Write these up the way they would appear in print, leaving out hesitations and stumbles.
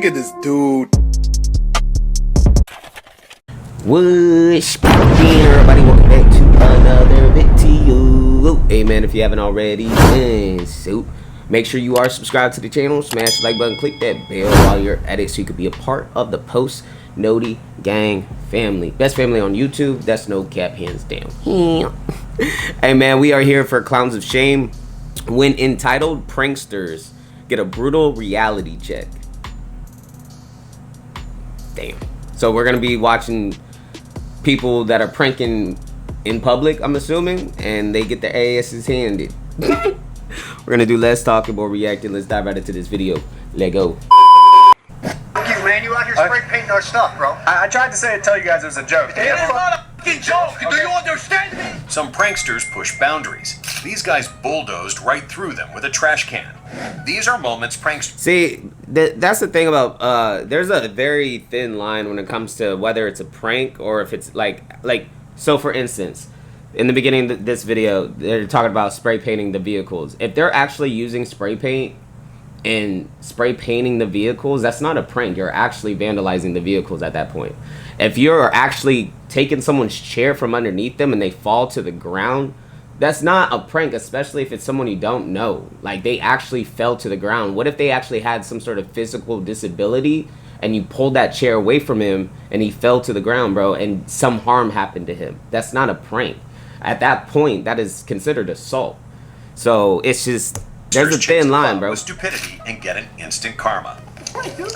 Look at this dude. What's poppin', everybody? Welcome back to another video. Hey man, if you haven't already, so make sure you are subscribed to the channel, smash the like button, click that bell while you're at it so you can be a part of the Post Noti Gang family. Best family on YouTube, that's no cap, hands down. Hey man, we are here for Clowns of Shame. When entitled Pranksters get a brutal reality check. Damn. So we're gonna be watching people that are pranking in public, I'm assuming, and they get their asses handed. We're gonna do less talking, more reacting. Let's dive right into this video. Let go. You, man, you out here spray painting our stuff, bro. I tried to tell you guys it was a joke. It is not a fucking joke. Okay. Do you understand me? Some pranksters push boundaries. These guys bulldozed right through them with a trash can. These are moments pranksters... See, that's the thing about, there's a very thin line when it comes to whether it's a prank or if it's like, so for instance, in the beginning of this video, they're talking about spray painting the vehicles. If they're actually using spray paint and spray painting the vehicles, that's not a prank. You're actually vandalizing the vehicles at that point. If you're actually taking someone's chair from underneath them and they fall to the ground, that's not a prank, especially if it's someone you don't know. Like, they actually fell to the ground. What if they actually had some sort of physical disability and you pulled that chair away from him and he fell to the ground, bro, and some harm happened to him? That's not a prank. At that point, that is considered assault. So it's just, there's a thin line, bro. With stupidity and get an instant karma. Dude,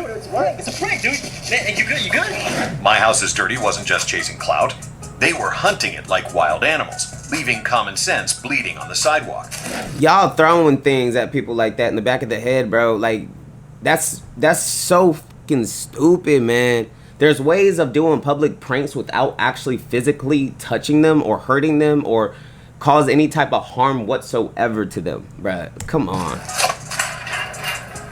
it's what? It's a prank, dude. Man, you good? You good? My House is Dirty wasn't just chasing clout. They were hunting it like wild animals, leaving common sense bleeding on the sidewalk. Y'all throwing things at people like that in the back of the head, bro. Like, that's so fucking stupid, man. There's ways of doing public pranks without actually physically touching them or hurting them or cause any type of harm whatsoever to them, bruh. Come on.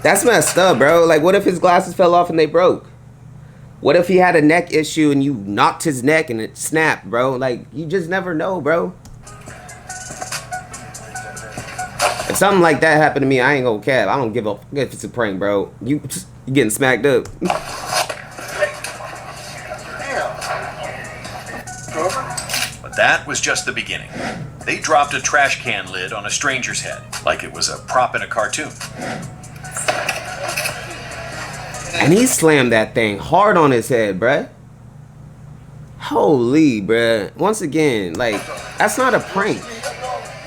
That's messed up, bro. Like, what if his glasses fell off and they broke? What if he had a neck issue and you knocked his neck and it snapped, bro? Like, you just never know, bro. If something like that happened to me, I ain't gonna cap. I don't give a fuck if it's a prank, bro. You getting smacked up. But that was just the beginning. They dropped a trash can lid on a stranger's head, like it was a prop in a cartoon. And he slammed that thing hard on his head, bruh. Holy, bruh. Once again, like, that's not a prank.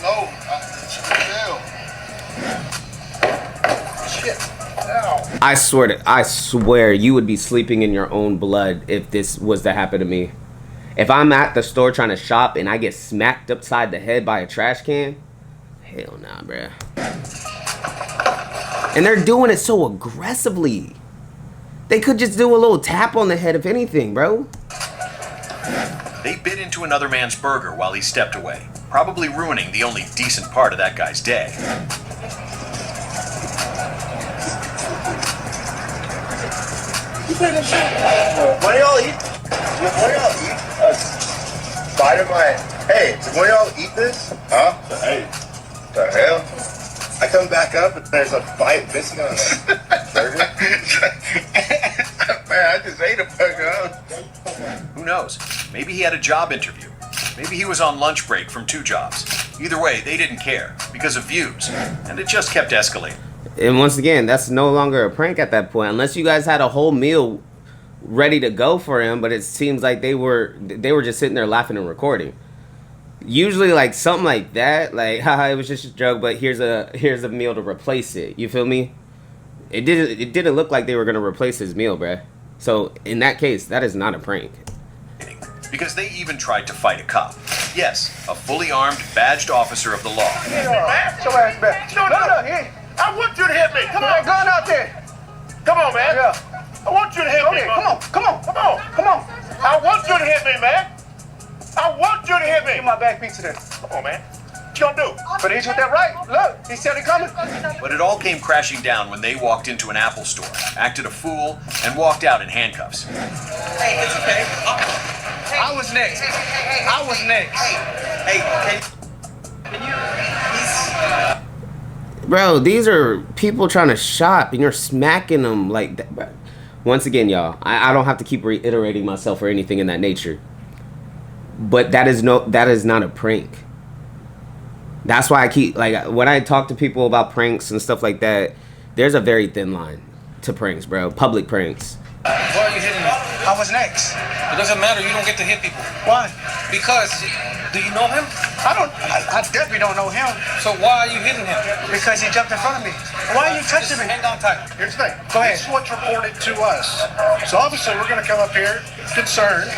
No, I swear you would be sleeping in your own blood if this was to happen to me. If I'm at the store trying to shop and I get smacked upside the head by a trash can, hell nah, bruh. And they're doing it so aggressively. They could just do a little tap on the head, if anything, bro. They bit into another man's burger while he stepped away, probably ruining the only decent part of that guy's day. When y'all eat? When y'all eat a bite of my? Hey, when y'all eat this? Huh? Hey, the hell? I come back up and there's a bite missing on the burger. Man, I just ate a burger. Who knows? Maybe he had a job interview. Maybe he was on lunch break from 2 jobs. Either way, they didn't care because of views, and it just kept escalating. And once again, that's no longer a prank at that point, unless you guys had a whole meal ready to go for him. But it seems like they were just sitting there laughing and recording. Usually, like, something like that, like, haha, it was just a joke, but here's a meal to replace it. You feel me? It didn't look like they were gonna replace his meal, bruh. So in that case, that is not a prank. Because they even tried to fight a cop. Yes, a fully armed, badged officer of the law. Show ass back. No, hey. I want you to hit me. Come on, gun out there. Come on, man. Yeah. I want you to hit me. Come on. I want you to hit me, man. I want you to hit me. Give my back pizza there. Come on, man. What you gonna do? But he's with that right. Look, he said he coming. But it all came crashing down when they walked into an Apple store, acted a fool, and walked out in handcuffs. Hey, it's okay. I was next. I was next. Hey, can you... Bro, these are people trying to shop and you're smacking them like that. Bro. Once again, y'all, I don't have to keep reiterating myself or anything in that nature. But that is not a prank. That's why I keep, like, when I talk to people about pranks and stuff like that, there's a very thin line to pranks, bro. Public pranks. Why are you hitting me? I was next. It doesn't matter. You don't get to hit people. Why? Because, do you know him? I definitely don't know him. So why are you hitting him? Because he jumped in front of me. Why are you touching me? Hang on tight. Here's the thing. Go ahead. This is what's reported to us. So obviously we're going to come up here concerned.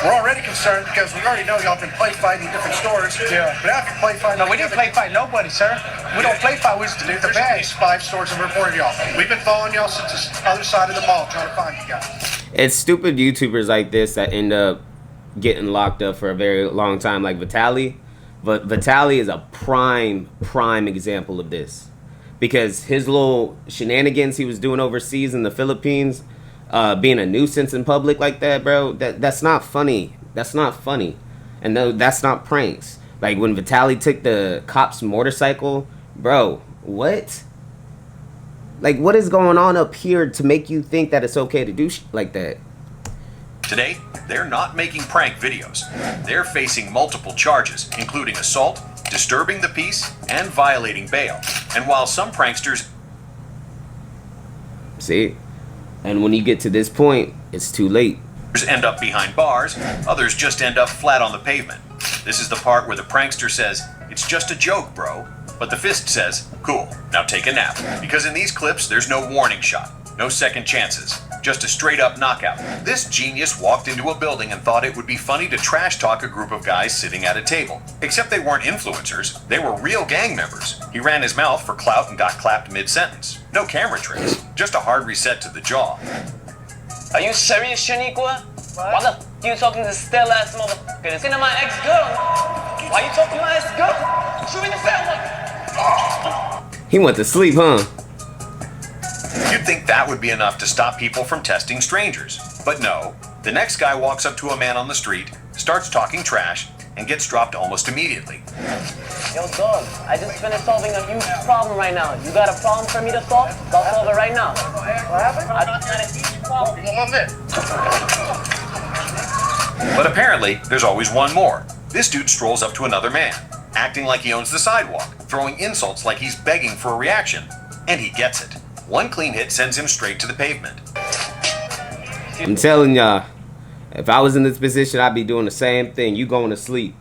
We're already concerned because we already know y'all been play fighting different stores. Yeah. But now if you play fighting, No, we didn't play fight nobody, sir. We don't play fight. We just do the There's at least 5 stores that reported y'all. We've been following y'all since the other side of the mall trying to find you guys. It's stupid YouTubers like this that end up getting locked up for a very long time, like Vitaly. But Vitaly is a prime example of this. Because his little shenanigans he was doing overseas in the Philippines, being a nuisance in public like that, bro, that's not funny. That's not funny. And no, that's not pranks. Like when Vitaly took the cop's motorcycle, bro, what? Like, what is going on up here to make you think that it's okay to do shit like that? Today, they're not making prank videos. They're facing multiple charges, including assault, disturbing the peace, and violating bail. And while some pranksters... See? And when you get to this point, it's too late. end up behind bars, others just end up flat on the pavement. This is the part where the prankster says, "It's just a joke, bro." But the fist says, "Cool, now take a nap." Because in these clips, there's no warning shot, no second chances, just a straight up knockout. This genius walked into a building and thought it would be funny to trash talk a group of guys sitting at a table. Except they weren't influencers, they were real gang members. He ran his mouth for clout and got clapped mid-sentence. No camera tricks, just a hard reset to the jaw. Are you serious, Shaniqua? Why the f you talking to this still ass motherfucker? It's into my ex-girl. Why you talking to my ex-girl? Shoot me in the family. He went to sleep, huh? You'd think that would be enough to stop people from testing strangers. But no, the next guy walks up to a man on the street, starts talking trash, and gets dropped almost immediately. Yo, dog, I just finished solving a huge problem right now. You got a problem for me to solve? I'll solve it right now. What happened? I got a huge problem. But apparently, there's always one more. This dude strolls up to another man, acting like he owns the sidewalk, throwing insults like he's begging for a reaction. And he gets it. One clean hit sends him straight to the pavement. I'm telling y'all, if I was in this position, I'd be doing the same thing. You going to sleep.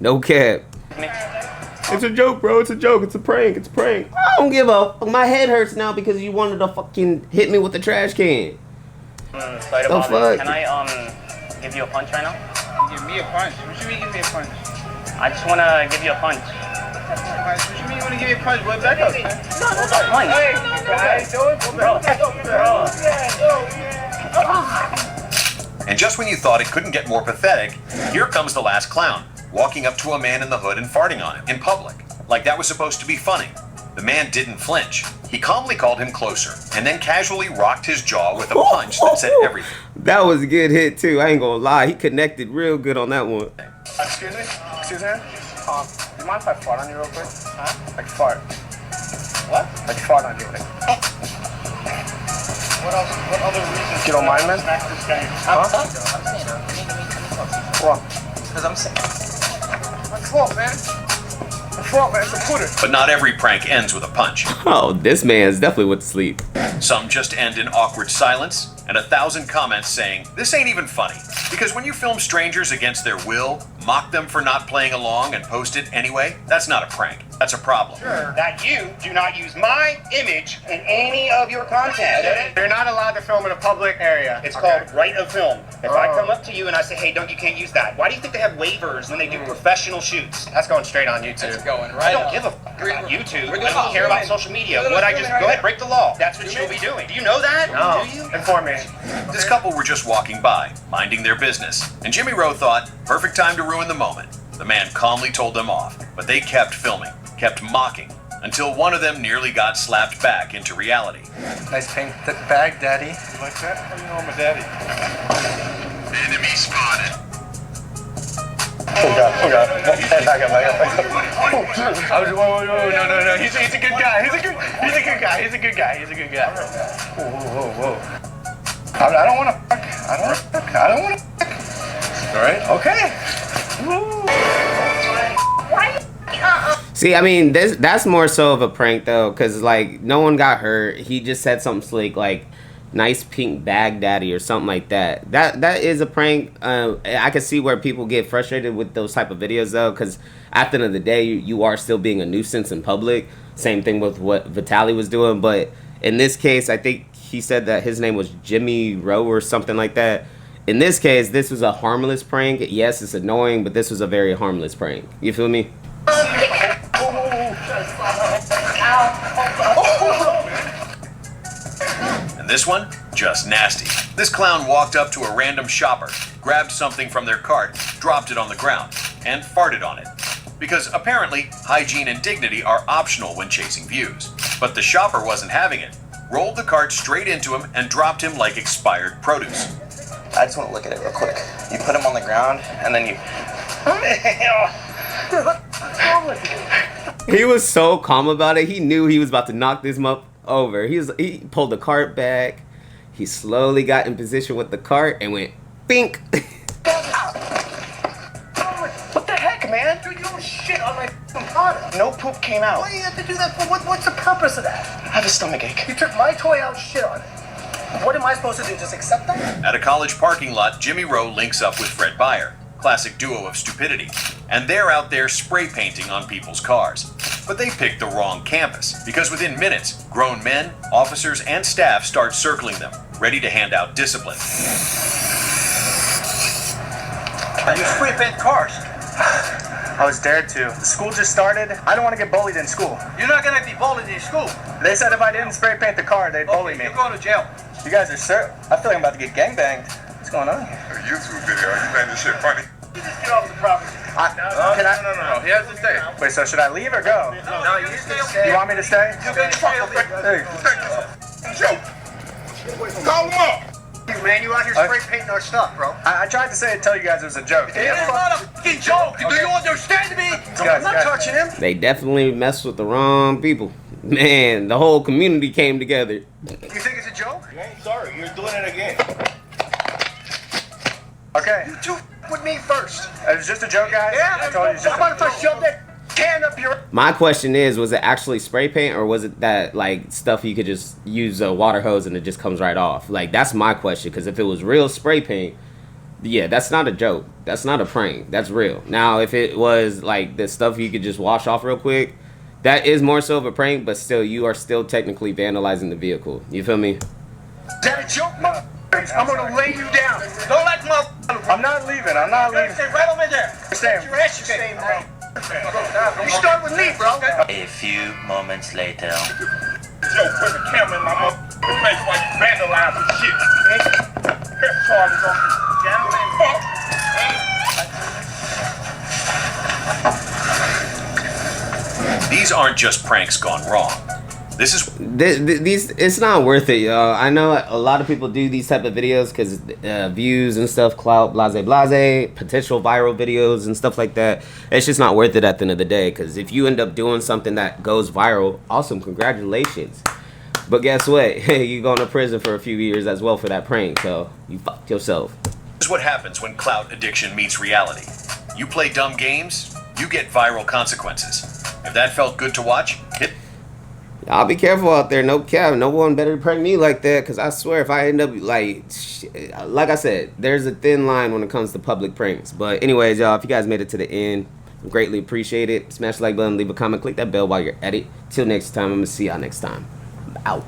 No cap. It's a joke, bro. It's a joke. It's a prank. It's a prank. I don't give a fuck. My head hurts now because you wanted to fucking hit me with the trash can. Sorry The about fuck? it. Can I give you a punch right now? Give me a punch. What you mean give me a punch? I just wanna give you a punch. What you mean you wanna give me a punch? Boy, back up, man. A punch. Hey, guys, do it. Bro. And just when you thought it couldn't get more pathetic, here comes the last clown, walking up to a man in the hood and farting on him in public, like that was supposed to be funny. The man didn't flinch. He calmly called him closer, and then casually rocked his jaw with a punch that said everything. That was a good hit too. I ain't gonna lie. He connected real good on that one. Excuse me? Excuse me? You mind if I fart on you real quick? Huh? Like fart. What? Like fart on you. Like, What else? What other reasons? you don't mind, man? Smack this guy. Huh? What? Because I'm saying. My fault, man. My fault, man. It's a pooter. But not every prank ends with a punch. Oh, this man's definitely went to sleep. Some just end in awkward silence, and 1,000 comments saying, "This ain't even funny." Because when you film strangers against their will, mock them for not playing along, and post it anyway, that's not a prank. That's a problem. That you do not use my image in any of your content. You're not allowed to film in a public area. It's called right of film. If I come up to you and I say, "Hey, don't, you can't use that," why do you think they have waivers when they do professional shoots? That's going straight on YouTube. It's going I right don't on. give a fuck about YouTube. We're I don't care about social media. What I just go ahead, break the law. That's what you'll be doing. Do you know that? No. Do you? Inform me. This couple were just walking by, minding their business, and Jimmy Rowe thought, perfect time to ruin the moment. The man calmly told them off, but they kept filming, kept mocking, until one of them nearly got slapped back into reality. Nice pink bag, Daddy. You like that? How you know I'm a daddy? Enemy spotted. Oh God. Hey, back up. I was, whoa, no. He's a good guy. He's a good guy. Whoa. I don't want to fuck. I don't want to fuck. All right. Okay. See, I mean, that's more so of a prank though, because like no one got hurt. He just said something slick like "nice pink bag daddy" or something like that. That is a prank. I can see where people get frustrated with those type of videos though, because at the end of the day, you are still being a nuisance in public. Same thing with what Vitaly was doing, but in this case, I think he said that his name was Jimmy Rowe or something like that. In this case, this was a harmless prank. Yes, it's annoying, but this was a very harmless prank. You feel me? And this one, just nasty. This clown walked up to a random shopper, grabbed something from their cart, dropped it on the ground, and farted on it. Because apparently, hygiene and dignity are optional when chasing views. But the shopper wasn't having it. Rolled the cart straight into him and dropped him like expired produce. I just want to look at it real quick. You put him on the ground, and then you... He was so calm about it. He knew he was about to knock this muff over. He pulled the cart back. He slowly got in position with the cart and went bink. What the heck, man? Dude, you don't shit on my product. No poop came out. Why do you have to do that for? What's the purpose of that? I have a stomachache. You took my toy out, shit on it. What am I supposed to do? Just accept that? At a college parking lot, Jimmy Rowe links up with Fred Beyer, classic duo of stupidity, and they're out there spray painting on people's cars. But they picked the wrong campus, because within minutes, grown men, officers, and staff start circling them, ready to hand out discipline. You spray paint cars. I was dared to. The school just started. I don't want to get bullied in school. You're not going to be bullied in school. They said if I didn't spray paint the car, they'd bully me. You're going to jail. You guys are I feel like I'm about to get gangbanged. What's going on here? A YouTube video. You think this shit funny? You just get off the property. No. He has to stay. Wait, so should I leave or go? No, you stay. You want me to stay? You're going to stay. Joke. Call him up. Man, you out here spray painting our stuff, bro. I tried to say it, tell you guys it was a joke. It is not a fucking joke. Do you understand me? I'm not touching him. They definitely messed with the wrong people. Man, the whole community came together. You think it's a joke? You ain't sorry. You're doing it again. Okay. You two with me first. It was just a joke, guys. Yeah. I told you. How about if I shoved that can up your... My question is, was it actually spray paint or was it that like stuff you could just use a water hose and it just comes right off? Like that's my question, because if it was real spray paint, yeah, that's not a joke. That's not a prank. That's real. Now, if it was like the stuff you could just wash off real quick, that is more so of a prank, but still, you are still technically vandalizing the vehicle. You feel me? Is that a joke, mother? I'm gonna lay you down. Don't let mother... I'm not leaving. I'm not leaving. Stay right over there. Stay. Your ass is staying right. You start with me, bro. A few moments later. Joe, put the camera in my motherfucking face while you vandalizing shit. Press charges on you. These aren't just pranks gone wrong. This is these. It's not worth it, y'all. I know a lot of people do these type of videos because views and stuff, clout, blase, potential viral videos and stuff like that. It's just not worth it at the end of the day. Because if you end up doing something that goes viral, awesome, congratulations. But guess what? You're going to prison for a few years as well for that prank. So you fucked yourself. This is what happens when clout addiction meets reality. You play dumb games, you get viral consequences. If that felt good to watch, hit. Y'all be careful out there. No cap. No one better prank me like that. Because I swear if I end up like I said, there's a thin line when it comes to public pranks. But anyways, y'all, if you guys made it to the end, greatly appreciate it. Smash the like button, leave a comment, click that bell while you're at it. Till next time, I'm going to see y'all next time. I'm out.